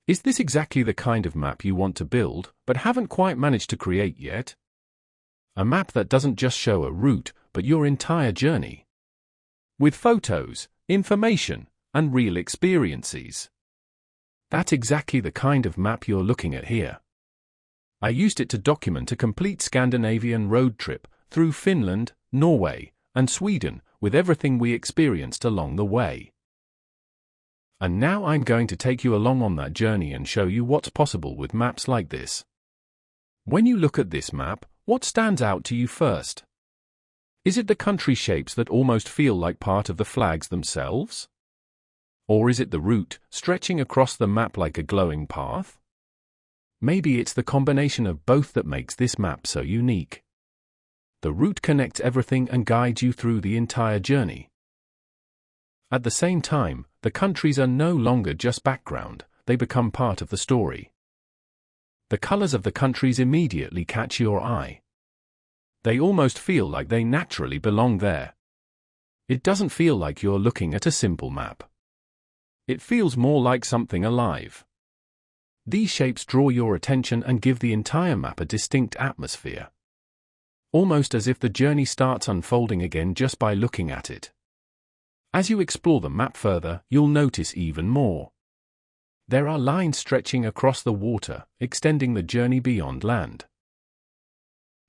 Is this exactly the kind of map you want to build, but haven't quite managed to create yet? A map that doesn't just show a route, but your entire journey. With photos, information, and real experiences. That's exactly the kind of map you're looking at here. I used it to document a complete Scandinavian road trip through Finland, Norway, and Sweden, with everything we experienced along the way. And now I'm going to take you along on that journey and show you what's possible with maps like this. When you look at this map, what stands out to you first? Is it the country shapes that almost feel like part of the flags themselves? Or is it the route stretching across the map like a glowing path? Maybe it's the combination of both that makes this map so unique. The route connects everything and guides you through the entire journey. At the same time, the countries are no longer just background, they become part of the story. The colors of the countries immediately catch your eye. They almost feel like they naturally belong there. It doesn't feel like you're looking at a simple map. It feels more like something alive. These shapes draw your attention and give the entire map a distinct atmosphere. Almost as if the journey starts unfolding again just by looking at it. As you explore the map further, you'll notice even more. There are lines stretching across the water, extending the journey beyond land.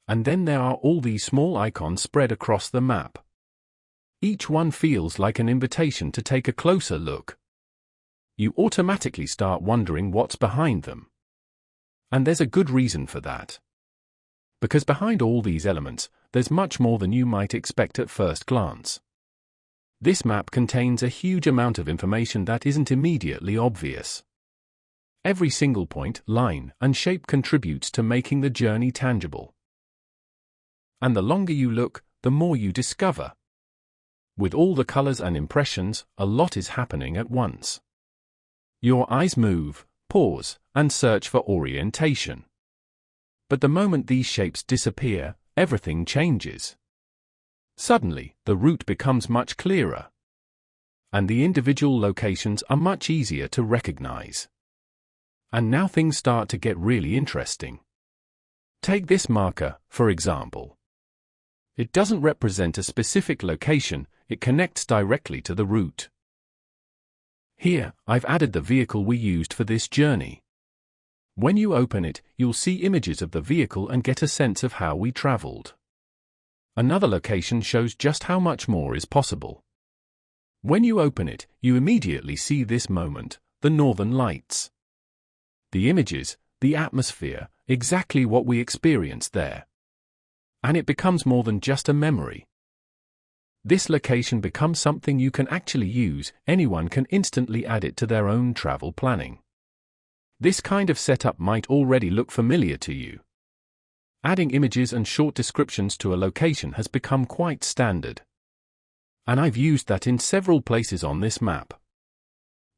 And then there are all these small icons spread across the map. Each one feels like an invitation to take a closer look. You automatically start wondering what's behind them. And there's a good reason for that. Because behind all these elements, there's much more than you might expect at first glance. This map contains a huge amount of information that isn't immediately obvious. Every single point, line, and shape contributes to making the journey tangible. And the longer you look, the more you discover. With all the colors and impressions, a lot is happening at once. Your eyes move, pause, and search for orientation. But the moment these shapes disappear, everything changes. Suddenly, the route becomes much clearer. And the individual locations are much easier to recognize. And now things start to get really interesting. Take this marker, for example. It doesn't represent a specific location, it connects directly to the route. Here, I've added the vehicle we used for this journey. When you open it, you'll see images of the vehicle and get a sense of how we traveled. Another location shows just how much more is possible. When you open it, you immediately see this moment, the Northern Lights. The images, the atmosphere, exactly what we experienced there. And it becomes more than just a memory. This location becomes something you can actually use, anyone can instantly add it to their own travel planning. This kind of setup might already look familiar to you. Adding images and short descriptions to a location has become quite standard. And I've used that in several places on this map.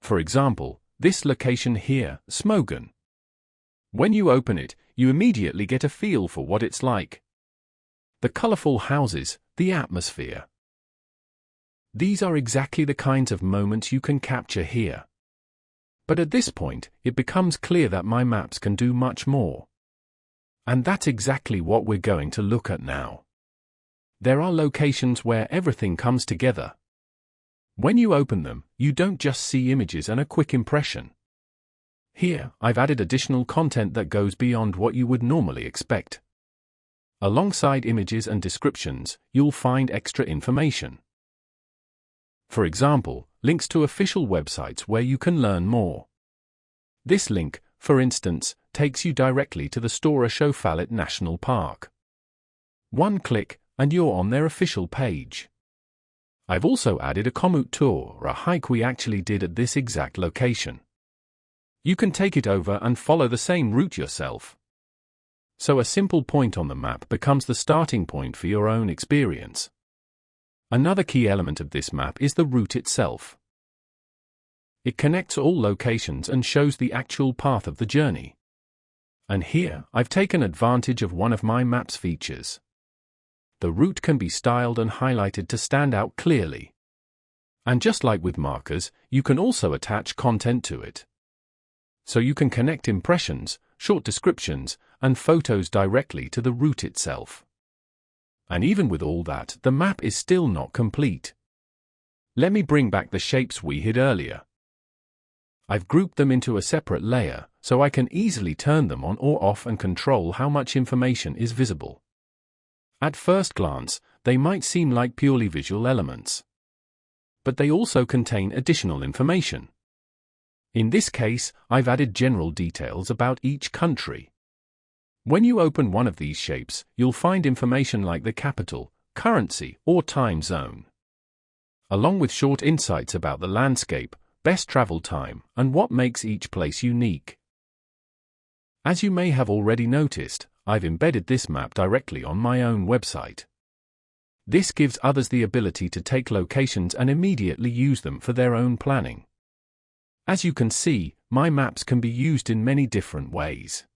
For example, this location here, Smogen. When you open it, you immediately get a feel for what it's like. The colorful houses, the atmosphere. These are exactly the kinds of moments you can capture here. But at this point, it becomes clear that my maps can do much more. And that's exactly what we're going to look at now. There are locations where everything comes together. When you open them, you don't just see images and a quick impression. Here, I've added additional content that goes beyond what you would normally expect. Alongside images and descriptions, you'll find extra information. For example, links to official websites where you can learn more. This link, for instance, takes you directly to the Stora Sjöfallet National Park. One click, and you're on their official page. I've also added a Komoot tour, a hike we actually did at this exact location. You can take it over and follow the same route yourself. So a simple point on the map becomes the starting point for your own experience. Another key element of this map is the route itself. It connects all locations and shows the actual path of the journey. And here, I've taken advantage of one of my map's features. The route can be styled and highlighted to stand out clearly. And just like with markers, you can also attach content to it. so you can connect impressions, short descriptions, and photos directly to the route itself. And even with all that, the map is still not complete. Let me bring back the shapes we hid earlier. I've grouped them into a separate layer, so I can easily turn them on or off and control how much information is visible. At first glance, they might seem like purely visual elements. But they also contain additional information. In this case, I've added general details about each country. When you open one of these shapes, you'll find information like the capital, currency, or time zone, along with short insights about the landscape, best travel time, and what makes each place unique. As you may have already noticed, I've embedded this map directly on my own website. This gives others the ability to take locations and immediately use them for their own planning. As you can see, my maps can be used in many different ways.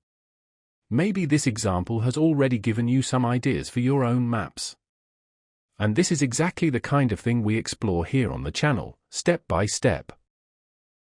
Maybe this example has already given you some ideas for your own maps. And this is exactly the kind of thing we explore here on the channel, step by step.